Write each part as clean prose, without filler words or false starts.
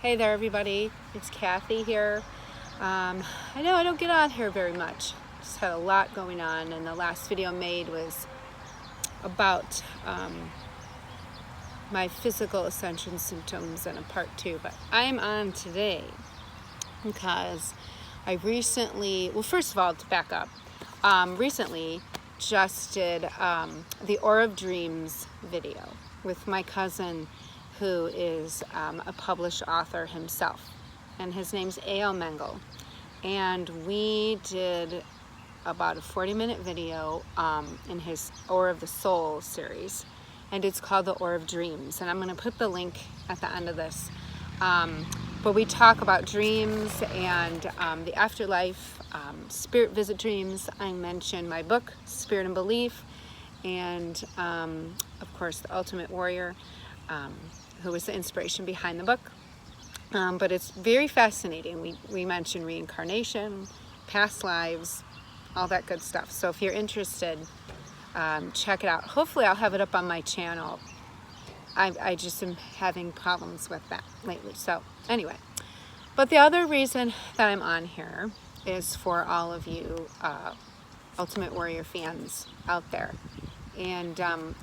Hey there everybody, it's Kathy here. I know I don't get on here very much. Just had a lot going on, and the last video I made was about my physical ascension symptoms and a part 2, but I'm on today because I recently, well, first of all, to back up, recently just did the Aura of Dreams video with my cousin, who is a published author himself, and his name's A.L. Mengel, and we did about a 40-minute video in his Aura of the Soul series, and it's called the Aura of Dreams, and I'm going to put the link at the end of this. But we talk about dreams and the afterlife, spirit visit dreams. I mentioned my book, Spirit and Belief, and of course the Ultimate Warrior, who was the inspiration behind the book. But it's very fascinating. We mentioned reincarnation, past lives, all that good stuff. So if you're interested, check it out. Hopefully I'll have it up on my channel. I just am having problems with that lately. So anyway, but the other reason that I'm on here is for all of you Ultimate Warrior fans out there. And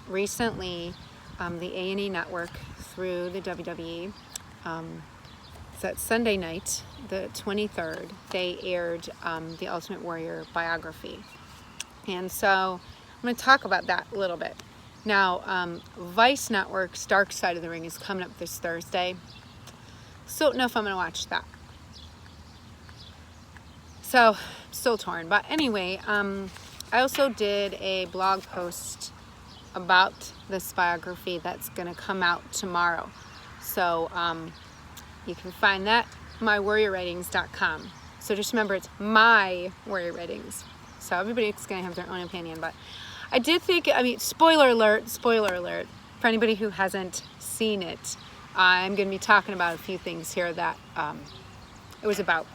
recently, the A&E network through the WWE, that Sunday night, the 23rd, they aired the Ultimate Warrior Biography. And so I'm going to talk about that a little bit. Now, Vice Network's Dark Side of the Ring is coming up this Thursday. Still don't know if I'm going to watch that. So, still torn. But anyway, I also did a blog post about this biography that's going to come out tomorrow. So, you can find that at mywarriorwritings.com. So just remember, it's my Warrior Writings. So everybody's going to have their own opinion. But I did think, spoiler alert, for anybody who hasn't seen it, I'm going to be talking about a few things here that it was about.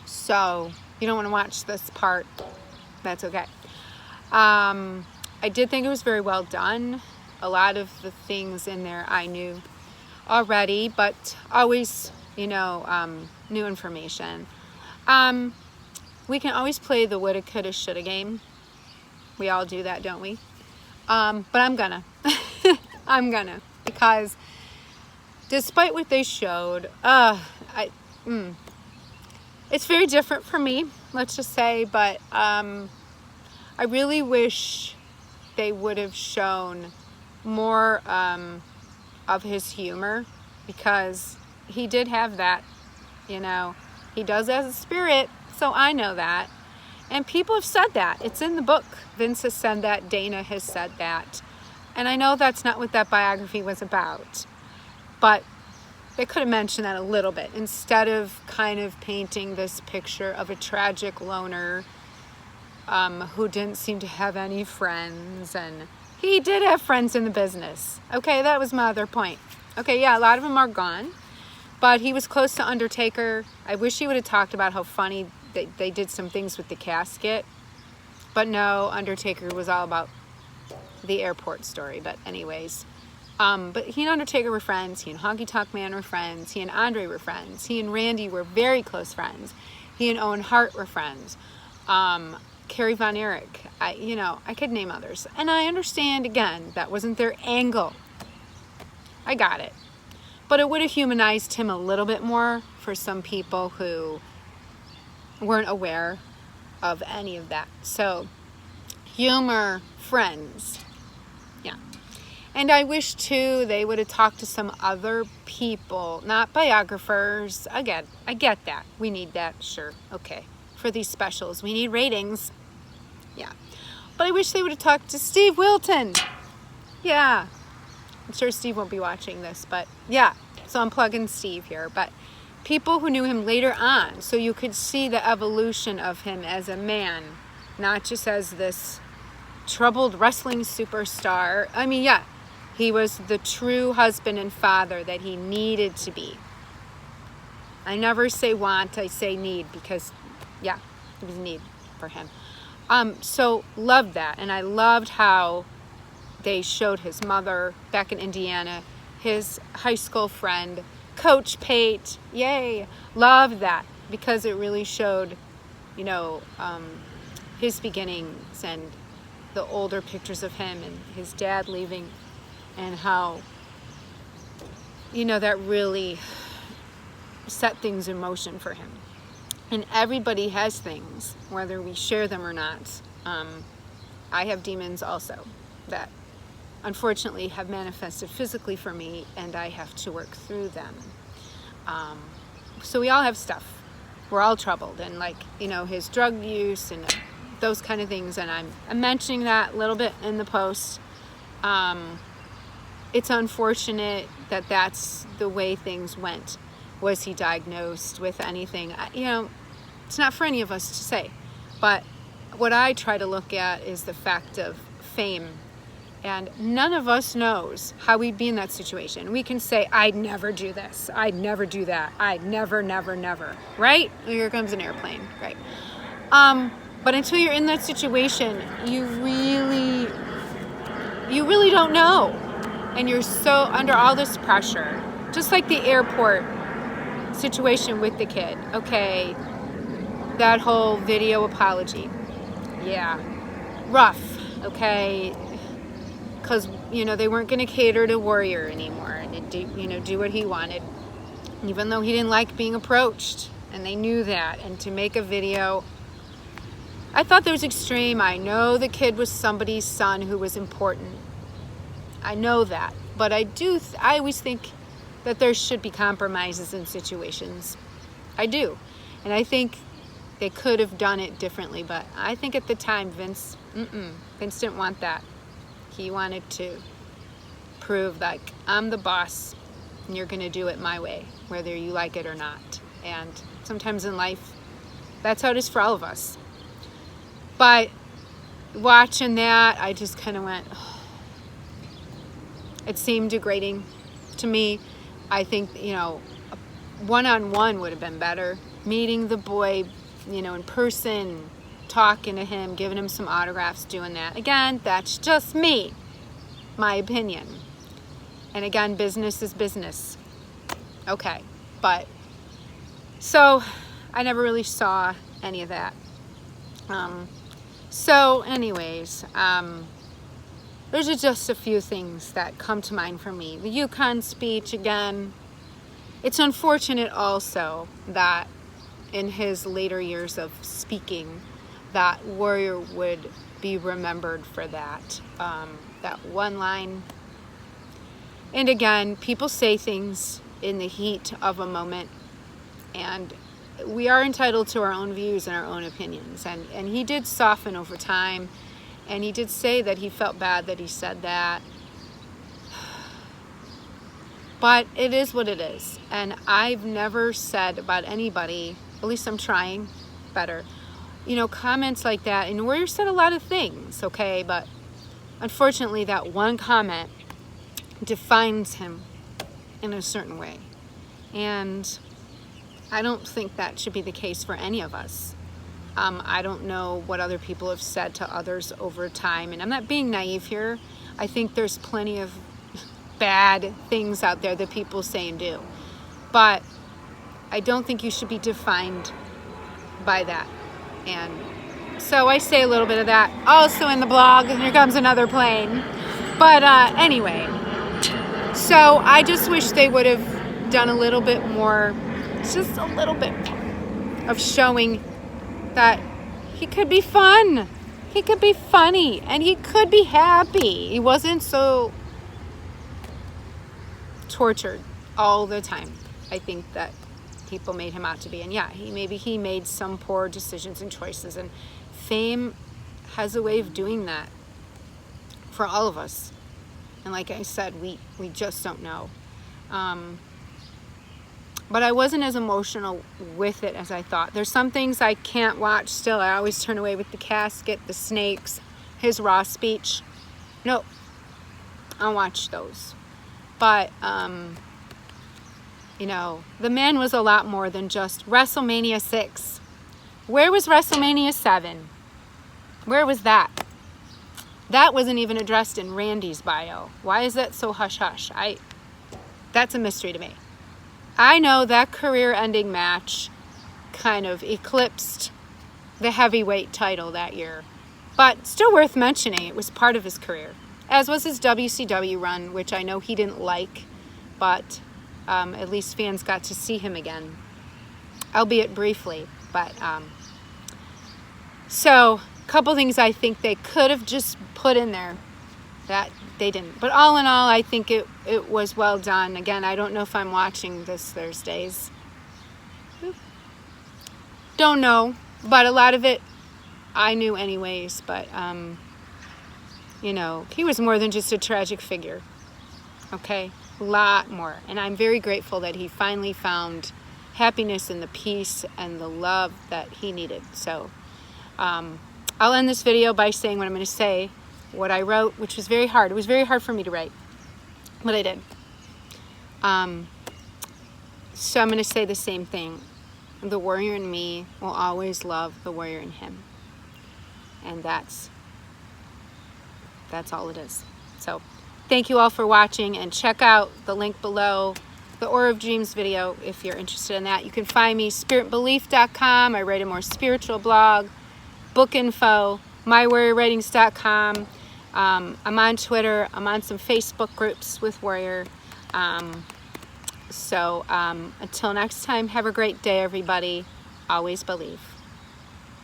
So you don't want to watch this part, that's okay. I did think it was very well done. A lot of the things in there I knew already, but always, new information. We can always play the woulda, coulda, shoulda game. We all do that, don't we? But I'm gonna. Because despite what they showed, it's very different for me, let's just say, but I really wish they would have shown more of his humor, because he did have that, he does as a spirit, so I know that. And people have said that. It's in the book. Vince has said that. Dana has said that. And I know that's not what that biography was about. But they could have mentioned that a little bit, instead of kind of painting this picture of a tragic loner who didn't seem to have any friends. And he did have friends in the business. Okay, that was my other point. Okay, yeah, a lot of them are gone. But he was close to Undertaker. I wish he would have talked about how funny they did some things with the casket. But no, Undertaker was all about the airport story. But anyways, but he and Undertaker were friends. He and Honky Tonk Man were friends. He and Andre were friends. He and Randy were very close friends. He and Owen Hart were friends. Kerry Von Erich. I could name others. And I understand, again, that wasn't their angle. I got it. But it would have humanized him a little bit more for some people who weren't aware of any of that. So, humor, friends. Yeah. And I wish, too, they would have talked to some other people, not biographers. I get that. We need that, sure. Okay. For these specials, we need ratings. Yeah. But I wish they would have talked to Steve Wilton. Yeah. I'm sure Steve won't be watching this, but yeah. So I'm plugging Steve here. But people who knew him later on, so you could see the evolution of him as a man, not just as this troubled wrestling superstar. Yeah, he was the true husband and father that he needed to be. I never say want, I say need, because, yeah, it was a need for him. So loved that, and I loved how they showed his mother back in Indiana, his high school friend, Coach Pate, yay. Love that, because it really showed, you know, his beginnings and the older pictures of him and his dad leaving, and how, you know, that really set things in motion for him. And everybody has things, whether we share them or not. I have demons also that unfortunately have manifested physically for me, and I have to work through them. So we all have stuff. We're all troubled, and like, you know, his drug use and those kind of things, and I'm mentioning that a little bit in the post. It's unfortunate that that's the way things went. Was he diagnosed with anything? You know, it's not for any of us to say, but what I try to look at is the fact of fame. And none of us knows how we'd be in that situation. We can say, I'd never do this. I'd never do that. I'd never, never, never. Right? Here comes an airplane. Right. But until you're in that situation, you really don't know. And you're so under all this pressure. Just like the airport situation with the kid. Okay. That whole video apology. Yeah. Rough. Okay. Because, you know, they weren't going to cater to Warrior anymore and do what he wanted, even though he didn't like being approached, and they knew that. And to make a video, I thought that was extreme. I know the kid was somebody's son who was important. I know that, but I always think that there should be compromises in situations. I do, and I think they could have done it differently. But I think at the time, Vince didn't want that. He wanted to prove, like, I'm the boss and you're going to do it my way, whether you like it or not. And sometimes in life, that's how it is for all of us. But watching that, I just kind of went, oh. It seemed degrading to me. I think, you know, one-on-one would have been better. Meeting the boy, you know, in person, talking to him, giving him some autographs, doing that. Again, that's just me, my opinion. And again, business is business. Okay, but so I never really saw any of that. So anyways, there's just a few things that come to mind for me. The Yukon speech, again, it's unfortunate also that in his later years of speaking, that Warrior would be remembered for that, that one line. And again, people say things in the heat of a moment, and we are entitled to our own views and our own opinions. And he did soften over time, and he did say that he felt bad that he said that. But it is what it is. And I've never said about anybody, at least I'm trying better, you know, comments like that. And Warrior said a lot of things, okay? But unfortunately, that one comment defines him in a certain way. And I don't think that should be the case for any of us. I don't know what other people have said to others over time. And I'm not being naive here. I think there's plenty of bad things out there that people say and do. But I don't think you should be defined by that. And so I say a little bit of that also in the blog. And here comes another plane. But anyway, so I just wish they would have done a little bit more, just a little bit more of showing that he could be fun. He could be funny, and he could be happy. He wasn't so tortured all the time. I think that people made him out to be. And yeah, he made some poor decisions and choices, and fame has a way of doing that for all of us. And like I said, we just don't know. But I wasn't as emotional with it as I thought. There's some things I can't watch still. I always turn away with the casket, the snakes, his raw speech. No, I'll watch those. But, you know, the man was a lot more than just WrestleMania 6. Where was WrestleMania 7? Where was that? That wasn't even addressed in Randy's bio. Why is that so hush-hush? That's a mystery to me. I know that career-ending match kind of eclipsed the heavyweight title that year, but still worth mentioning. It was part of his career, as was his WCW run, which I know he didn't like, but at least fans got to see him again, albeit briefly. But so a couple things I think they could have just put in there that they didn't. But all in all, I think it was well done. Again, I don't know if I'm watching this Thursdays. Don't know, but a lot of it I knew anyways. But you know, he was more than just a tragic figure. Okay, a lot more. And I'm very grateful that he finally found happiness and the peace and the love that he needed. So I'll end this video by saying what I'm going to say, what I wrote, which was very hard. It was very hard for me to write, but I did. So I'm going to say the same thing. The warrior in me will always love the warrior in him. And that's all it is. So thank you all for watching, and check out the link below, the Aura of Dreams video, if you're interested in that. You can find me spiritbelief.com. I write a more spiritual blog, book info, mywarriorwritings.com. I'm on Twitter. I'm on some Facebook groups with Warrior. So until next time, have a great day, everybody. Always believe.